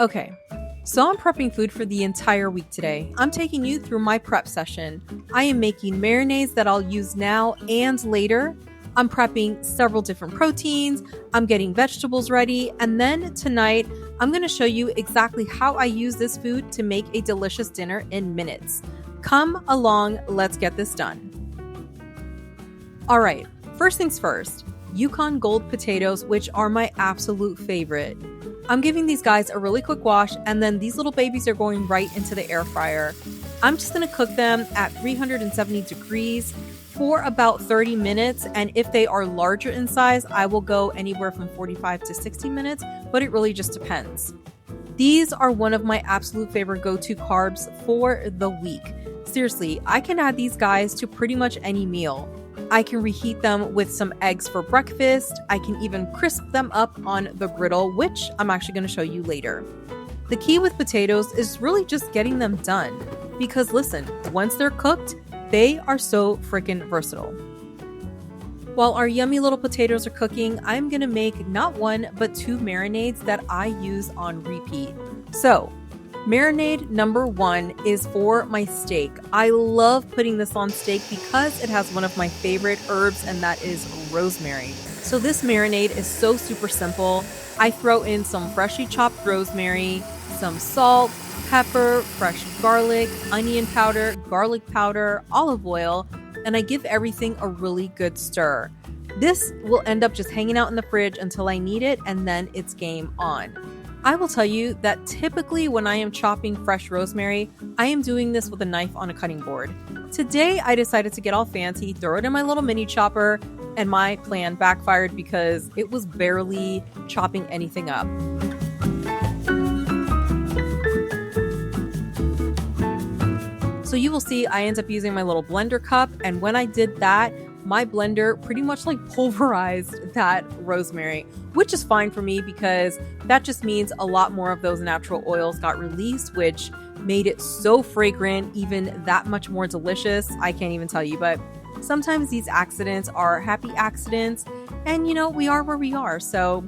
Okay, so I'm prepping food for the entire week today. I'm taking you through my prep session. I am making marinades that I'll use now and later. I'm prepping several different proteins. I'm getting vegetables ready. And then tonight, I'm going to show you exactly how I use this food to make a delicious dinner in minutes. Come along, let's get this done. All right, first things first, Yukon Gold potatoes, which are my absolute favorite. I'm giving these guys a really quick wash, and then these little babies are going right into the air fryer. I'm just going to cook them at 370 degrees for about 30 minutes, and if they are larger in size, I will go anywhere from 45 to 60 minutes, but it really just depends. These are one of my absolute favorite go-to carbs for the week. Seriously, I can add these guys to pretty much any meal. I can reheat them with some eggs for breakfast. I can even crisp them up on the griddle, which I'm actually going to show you later. The key with potatoes is really just getting them done. Because listen, once they're cooked, they are so freaking versatile. While our yummy little potatoes are cooking, I'm going to make not one, but two marinades that I use on repeat. So, marinade number one is for my steak. I love putting this on steak because it has one of my favorite herbs, and that is rosemary. So this marinade is so super simple. I throw in some freshly chopped rosemary, some salt, pepper, fresh garlic, onion powder, garlic powder, olive oil, and I give everything a really good stir. This will end up just hanging out in the fridge until I need it, and then it's game on. I will tell you that typically when I am chopping fresh rosemary, I am doing this with a knife on a cutting board. Today, I decided to get all fancy, throw it in my little mini chopper, and my plan backfired because it was barely chopping anything up. So you will see I end up using my little blender cup, and when I did that, my blender pretty much pulverized that rosemary, which is fine for me because that just means a lot more of those natural oils got released, which made it so fragrant, even that much more delicious. I can't even tell you, but sometimes these accidents are happy accidents, and we are where we are. So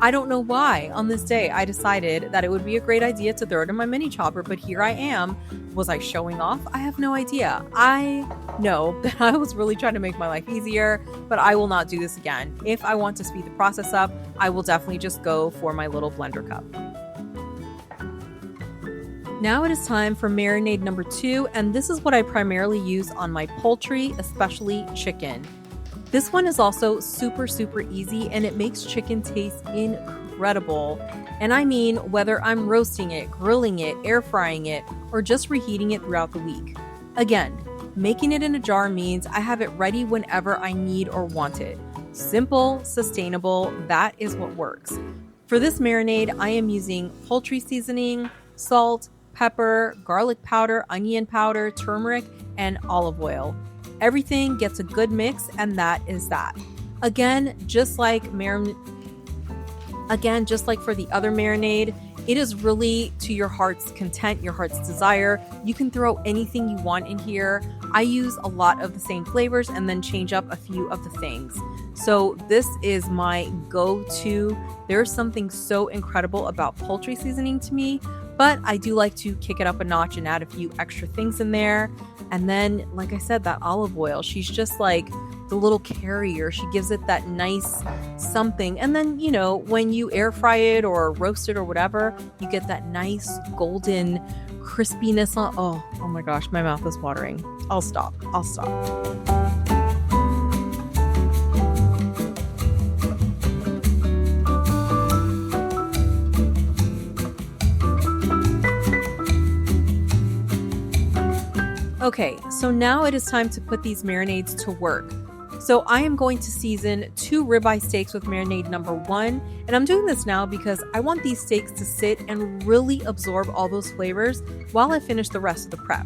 I don't know why on this day I decided that it would be a great idea to throw it in my mini chopper, but here I am. Was I showing off? I have no idea. I know that I was really trying to make my life easier, but I will not do this again. If I want to speed the process up, I will definitely just go for my little blender cup. Now it is time for marinade number two, and this is what I primarily use on my poultry, especially chicken. This one is also super, super easy, and it makes chicken taste incredible. And I mean, whether I'm roasting it, grilling it, air frying it, or just reheating it throughout the week. Again, making it in a jar means I have it ready whenever I need or want it. Simple, sustainable, that is what works. For this marinade, I am using poultry seasoning, salt, pepper, garlic powder, onion powder, turmeric, and olive oil. Everything gets a good mix, and that is that. Again, just like for the other marinade, it is really to your heart's content, your heart's desire. You can throw anything you want in here. I use a lot of the same flavors and then change up a few of the things. So this is my go-to. There's something so incredible about poultry seasoning to me, but I do like to kick it up a notch and add a few extra things in there. And then, like I said, that olive oil, she's just like the little carrier. She gives it that nice something. And then, when you air fry it or roast it or whatever, you get that nice golden crispiness on. Oh my gosh, my mouth is watering. I'll stop. Okay, so now it is time to put these marinades to work. So I am going to season 2 ribeye steaks with marinade number 1, and I'm doing this now because I want these steaks to sit and really absorb all those flavors while I finish the rest of the prep.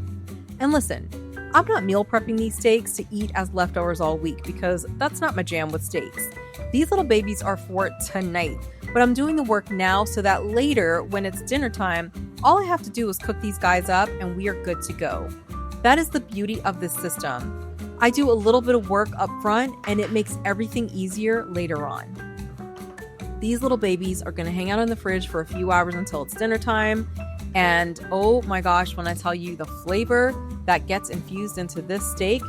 And listen, I'm not meal prepping these steaks to eat as leftovers all week because that's not my jam with steaks. These little babies are for tonight, but I'm doing the work now so that later, when it's dinner time, all I have to do is cook these guys up and we are good to go. That is the beauty of this system. I do a little bit of work up front and it makes everything easier later on. These little babies are going to hang out in the fridge for a few hours until it's dinner time. And oh my gosh, when I tell you the flavor that gets infused into this steak,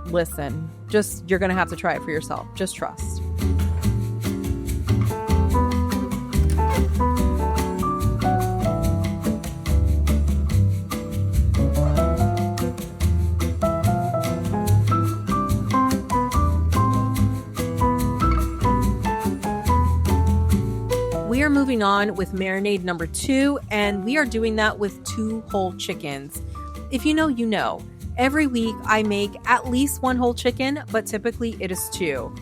listen, you're going to have to try it for yourself. Just trust. We are moving on with marinade number 2, and we are doing that with 2 whole chickens. If you know, you know. Every week I make at least 1 whole chicken, but typically it is 2.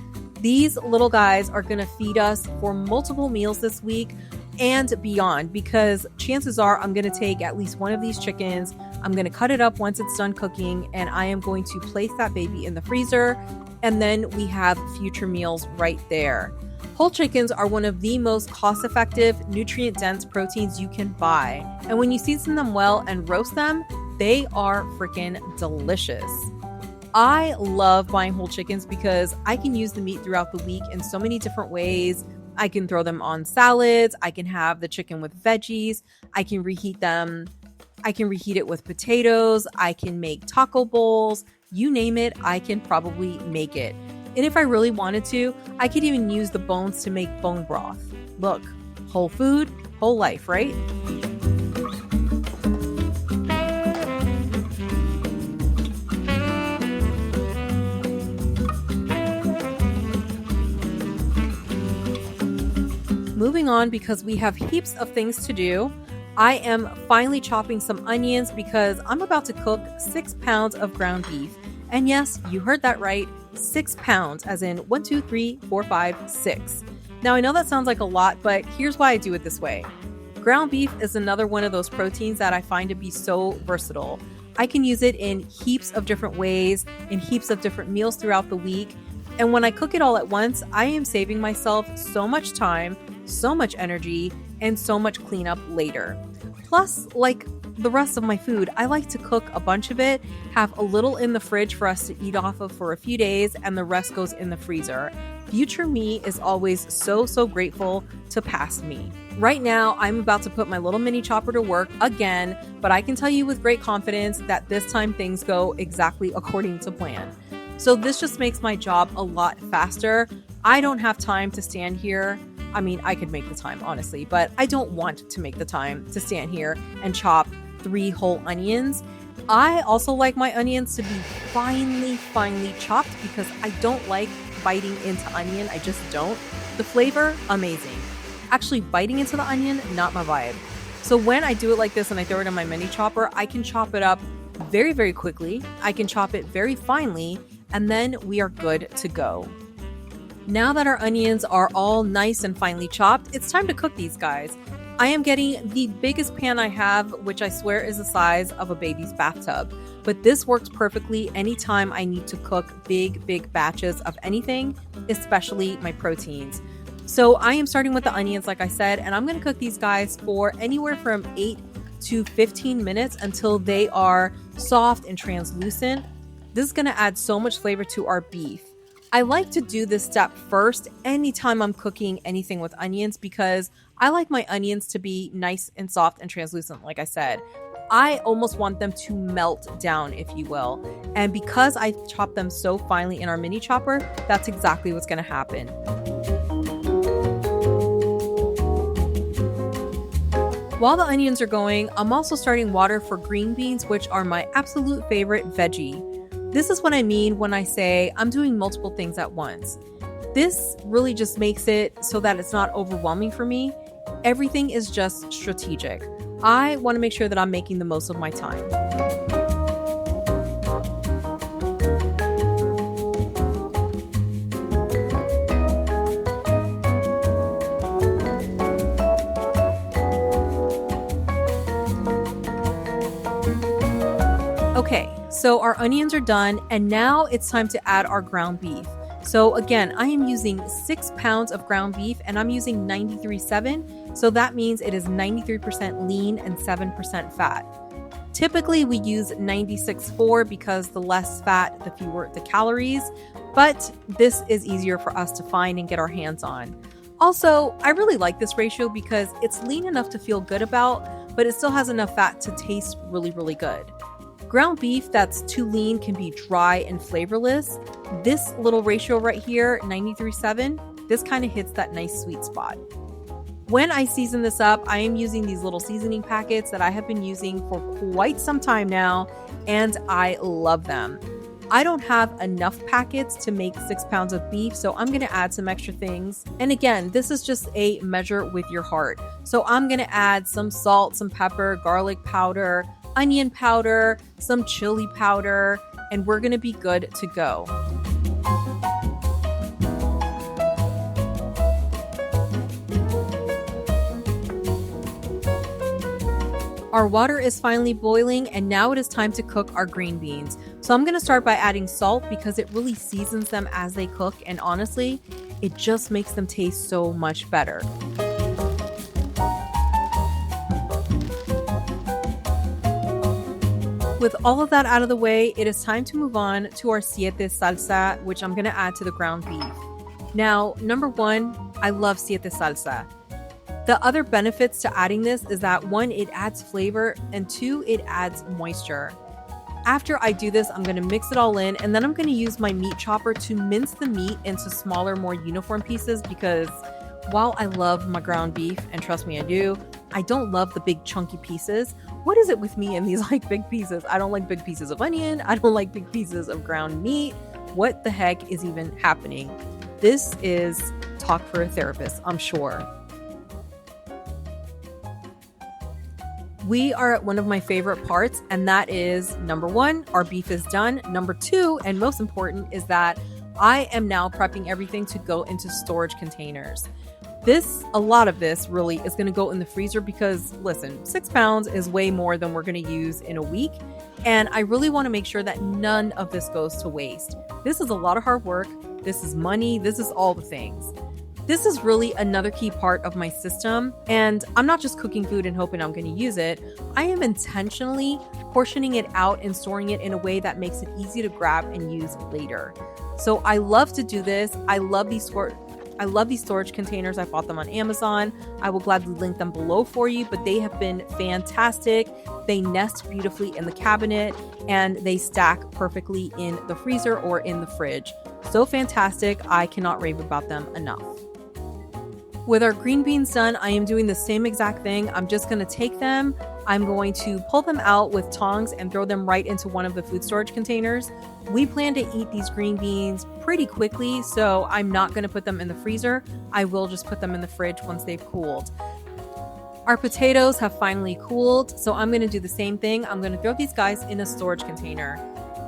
These little guys are going to feed us for multiple meals this week and beyond, because chances are I'm going to take at least 1 of these chickens, I'm going to cut it up once it's done cooking, and I am going to place that baby in the freezer, and then we have future meals right there. Whole chickens are one of the most cost-effective, nutrient-dense proteins you can buy. And when you season them well and roast them, they are freaking delicious. I love buying whole chickens because I can use the meat throughout the week in so many different ways. I can throw them on salads. I can have the chicken with veggies. I can reheat them. I can reheat it with potatoes. I can make taco bowls. You name it, I can probably make it. And if I really wanted to, I could even use the bones to make bone broth. Look, whole food, whole life, right? Moving on, because we have heaps of things to do, I am finally chopping some onions because I'm about to cook 6 pounds of ground beef. And yes, you heard that right. 6 pounds, as in 1, 2, 3, 4, 5, 6. Now, I know that sounds like a lot, but here's why I do it this way. Ground beef is another one of those proteins that I find to be so versatile. I can use it in heaps of different ways, in heaps of different meals throughout the week. And when I cook it all at once, I am saving myself so much time, so much energy, and so much cleanup later. Plus, like the rest of my food, I like to cook a bunch of it, have a little in the fridge for us to eat off of for a few days, and the rest goes in the freezer. Future me is always so grateful to past me. Right now, I'm about to put my little mini chopper to work again, but I can tell you with great confidence that this time things go exactly according to plan. So this just makes my job a lot faster. I don't have time to stand here. I mean, I could make the time, honestly, but I don't want to make the time to stand here and chop 3 whole onions. I also like my onions to be finely chopped because I don't like biting into onion. I just don't. The flavor, amazing. Actually, biting into the onion, not my vibe. So when I do it like this and I throw it in my mini chopper, I can chop it up very quickly. I can chop it very finely, and then we are good to go. Now that our onions are all nice and finely chopped, it's time to cook these guys. I am getting the biggest pan I have, which I swear is the size of a baby's bathtub. But this works perfectly anytime I need to cook big batches of anything, especially my proteins. So I am starting with the onions, like I said, and I'm going to cook these guys for anywhere from 8 to 15 minutes until they are soft and translucent. This is going to add so much flavor to our beef. I like to do this step first anytime I'm cooking anything with onions because I like my onions to be nice and soft and translucent, like I said. I almost want them to melt down, if you will. And because I chop them so finely in our mini chopper, that's exactly what's going to happen. While the onions are going, I'm also starting water for green beans, which are my absolute favorite veggie. This is what I mean when I say I'm doing multiple things at once. This really just makes it so that it's not overwhelming for me. Everything is just strategic. I want to make sure that I'm making the most of my time. Okay, so our onions are done, and now it's time to add our ground beef. So again, I am using 6 pounds of ground beef, and I'm using 93.7, so that means it is 93% lean and 7% fat. Typically, we use 96.4 because the less fat, the fewer the calories, but this is easier for us to find and get our hands on. Also, I really like this ratio because it's lean enough to feel good about, but it still has enough fat to taste really, really good. Ground beef that's too lean can be dry and flavorless. This little ratio right here, 93.7, this kind of hits that nice sweet spot. When I season this up, I am using these little seasoning packets that I have been using for quite some time now, and I love them. I don't have enough packets to make 6 pounds of beef, so I'm gonna add some extra things. And again, this is just a measure with your heart. So I'm gonna add some salt, some pepper, garlic powder, onion powder, some chili powder, and we're gonna be good to go. Our water is finally boiling, and now it is time to cook our green beans. So I'm gonna start by adding salt because it really seasons them as they cook, and honestly, it just makes them taste so much better. With all of that out of the way, it is time to move on to our siete salsa, which I'm gonna add to the ground beef. Now, number one, I love siete salsa. The other benefits to adding this is that 1, it adds flavor, and 2, it adds moisture. After I do this, I'm going to mix it all in, and then I'm going to use my meat chopper to mince the meat into smaller, more uniform pieces because while I love my ground beef, and trust me, I do, I don't love the big chunky pieces. What is it with me and these big pieces? I don't like big pieces of onion. I don't like big pieces of ground meat. What the heck is even happening? This is talk for a therapist, I'm sure. We are at one of my favorite parts, and that is number 1, our beef is done. Number 2, and most important, is that I am now prepping everything to go into storage containers. A lot of this really is going to go in the freezer because, listen, 6 pounds is way more than we're going to use in a week. And I really want to make sure that none of this goes to waste. This is a lot of hard work. This is money. This is all the things. This is really another key part of my system, and I'm not just cooking food and hoping I'm going to use it. I am intentionally portioning it out and storing it in a way that makes it easy to grab and use later. So I love to do this. I love these storage containers. I bought them on Amazon. I will gladly link them below for you, but they have been fantastic. They nest beautifully in the cabinet, and they stack perfectly in the freezer or in the fridge. So fantastic. I cannot rave about them enough. With our green beans done, I am doing the same exact thing. I'm just going to take them. I'm going to pull them out with tongs and throw them right into one of the food storage containers. We plan to eat these green beans pretty quickly, so I'm not going to put them in the freezer. I will just put them in the fridge once they've cooled. Our potatoes have finally cooled, so I'm going to do the same thing. I'm going to throw these guys in a storage container.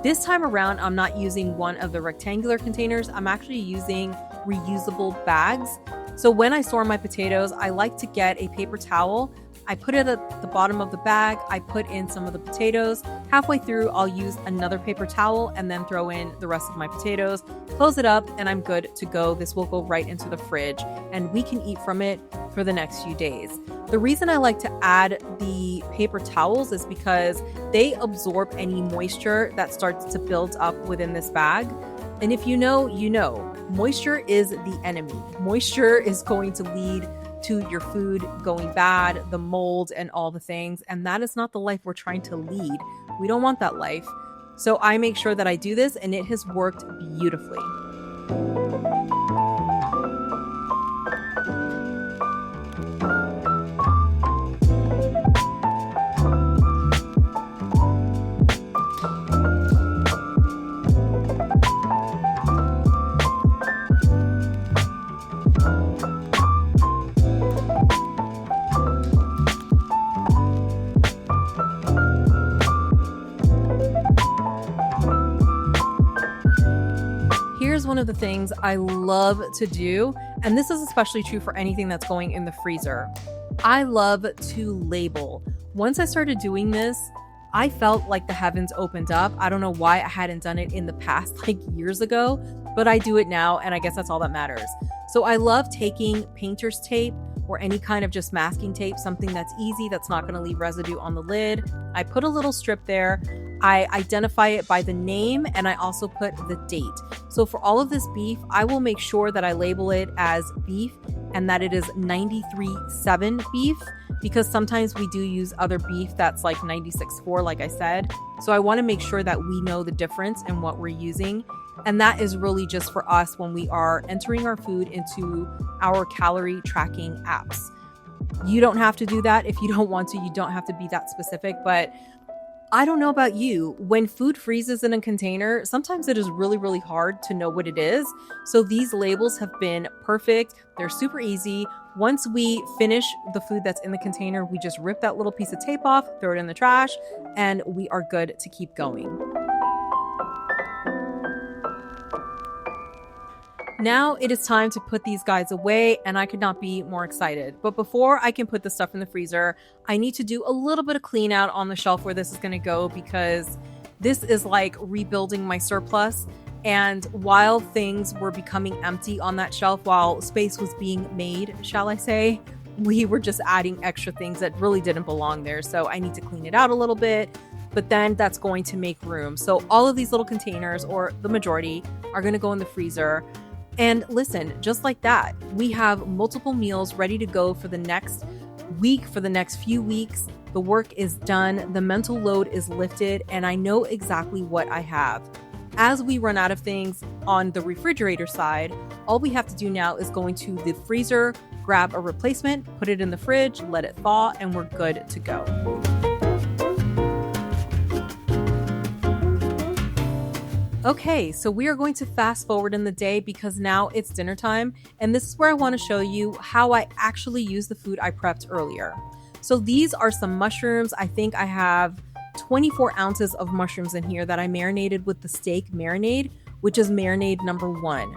This time around, I'm not using one of the rectangular containers. I'm actually using reusable bags. So when I store my potatoes, I like to get a paper towel. I put it at the bottom of the bag. I put in some of the potatoes. Halfway through, I'll use another paper towel and then throw in the rest of my potatoes, close it up, and I'm good to go. This will go right into the fridge, and we can eat from it for the next few days. The reason I like to add the paper towels is because they absorb any moisture that starts to build up within this bag. And if you know, you know. Moisture is the enemy. Moisture is going to lead to your food going bad, the mold, and all the things. And that is not the life we're trying to lead. We don't want that life. So I make sure that I do this, and it has worked beautifully. Here's one of the things I love to do, and this is especially true for anything that's going in the freezer. I love to label. Once I started doing this, I felt like the heavens opened up. I don't know why I hadn't done it in the past, like years ago, but I do it now, and I guess that's all that matters. So I love taking painter's tape or any kind of just masking tape, something that's easy, that's not going to leave residue on the lid. I put a little strip there. I identify it by the name, and I also put the date. So for all of this beef, I will make sure that I label it as beef and that it is 93.7 beef, because sometimes we do use other beef that's like 96.4, like I said. So I want to make sure that we know the difference in what we're using. And that is really just for us when we are entering our food into our calorie tracking apps. You don't have to do that if you don't want to. You don't have to be that specific, but I don't know about you. When food freezes in a container, sometimes it is really, really hard to know what it is. So these labels have been perfect. They're super easy. Once we finish the food that's in the container, we just rip that little piece of tape off, throw it in the trash, and we are good to keep going. Now it is time to put these guys away, and I could not be more excited. But before I can put the stuff in the freezer, I need to do a little bit of clean out on the shelf where this is going to go, because this is like rebuilding my surplus. And while things were becoming empty on that shelf, while space was being made, shall I say, we were just adding extra things that really didn't belong there. So I need to clean it out a little bit, but then that's going to make room. So all of these little containers, or the majority, are going to go in the freezer. And listen, just like that, we have multiple meals ready to go for the next week, for the next few weeks. The work is done, the mental load is lifted, and I know exactly what I have. As we run out of things on the refrigerator side, all we have to do now is go into the freezer, grab a replacement, put it in the fridge, let it thaw, and we're good to go. Okay, so we are going to fast forward in the day because now it's dinner time, and this is where I want to show you how I actually use the food I prepped earlier. So these are some mushrooms. I think I have 24 ounces of mushrooms in here that I marinated with the steak marinade, which is marinade number 1.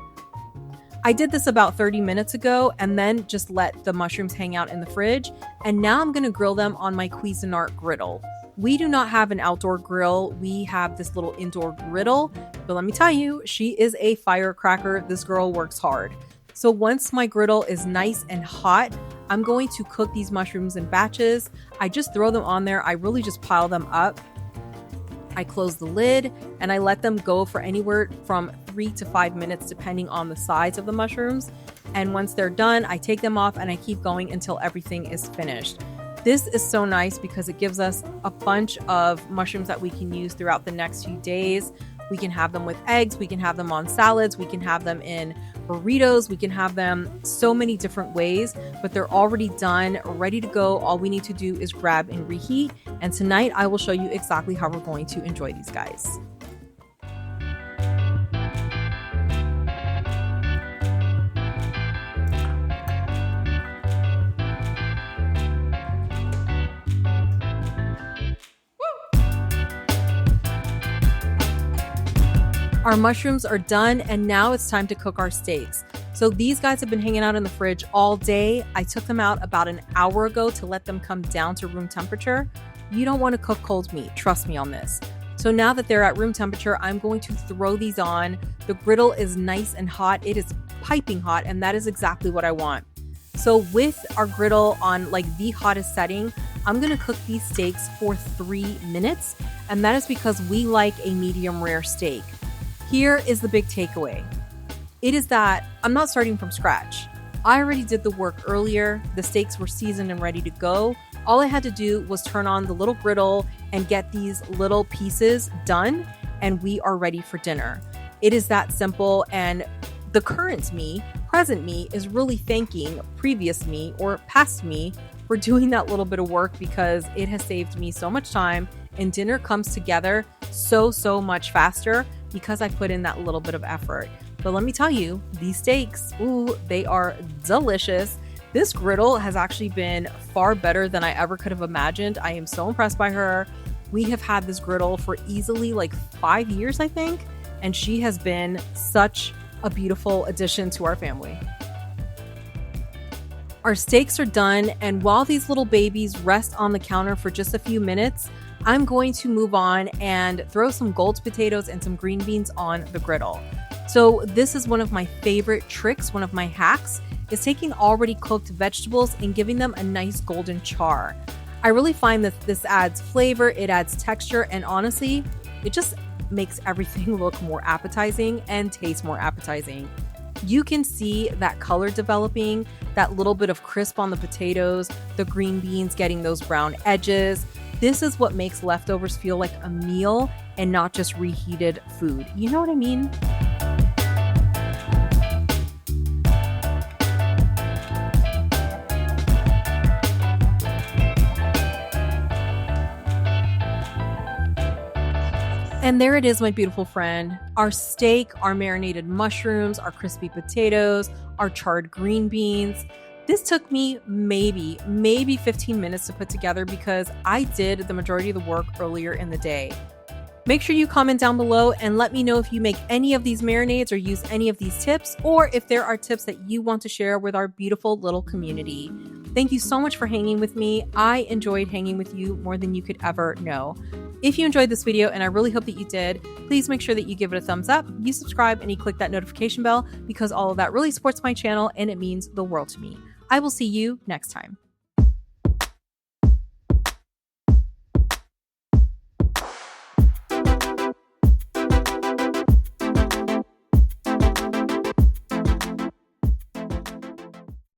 I did this about 30 minutes ago and then just let the mushrooms hang out in the fridge, and now I'm going to grill them on my Cuisinart griddle. We do not have an outdoor grill. We have this little indoor griddle, but let me tell you, she is a firecracker. This girl works hard. So once my griddle is nice and hot, I'm going to cook these mushrooms in batches. I just throw them on there. I really just pile them up. I close the lid and I let them go for anywhere from 3 to 5 minutes, depending on the size of the mushrooms. And once they're done, I take them off and I keep going until everything is finished. This is so nice because it gives us a bunch of mushrooms that we can use throughout the next few days. We can have them with eggs, we can have them on salads, we can have them in burritos, we can have them so many different ways, but they're already done, ready to go. All we need to do is grab and reheat. And tonight I will show you exactly how we're going to enjoy these guys. Our mushrooms are done, and now it's time to cook our steaks. So these guys have been hanging out in the fridge all day. I took them out about an hour ago to let them come down to room temperature. You don't want to cook cold meat, trust me on this. So now that they're at room temperature, I'm going to throw these on. The griddle is nice and hot. It is piping hot, and that is exactly what I want. So with our griddle on like the hottest setting, I'm going to cook these steaks for 3 minutes, and that is because we like a medium rare steak. Here is the big takeaway. It is that I'm not starting from scratch. I already did the work earlier. The steaks were seasoned and ready to go. All I had to do was turn on the little griddle and get these little pieces done, and we are ready for dinner. It is that simple, and the current me, present me, is really thanking previous me or past me for doing that little bit of work, because it has saved me so much time, and dinner comes together so much faster because I put in that little bit of effort. But let me tell you, these steaks, ooh, they are delicious. This griddle has actually been far better than I ever could have imagined. I am so impressed by her. We have had this griddle for easily like 5 years, I think, and she has been such a beautiful addition to our family. Our steaks are done, and while these little babies rest on the counter for just a few minutes, I'm going to move on and throw some gold potatoes and some green beans on the griddle. So this is one of my favorite tricks, one of my hacks, is taking already cooked vegetables and giving them a nice golden char. I really find that this adds flavor, it adds texture, and honestly, it just makes everything look more appetizing and taste more appetizing. You can see that color developing, that little bit of crisp on the potatoes, the green beans getting those brown edges. This is what makes leftovers feel like a meal and not just reheated food. You know what I mean? And there it is, my beautiful friend. Our steak, our marinated mushrooms, our crispy potatoes, our charred green beans. This took me maybe 15 minutes to put together because I did the majority of the work earlier in the day. Make sure you comment down below and let me know if you make any of these marinades or use any of these tips, or if there are tips that you want to share with our beautiful little community. Thank you so much for hanging with me. I enjoyed hanging with you more than you could ever know. If you enjoyed this video, and I really hope that you did, please make sure that you give it a thumbs up, you subscribe, and you click that notification bell because all of that really supports my channel and it means the world to me. I will see you next time.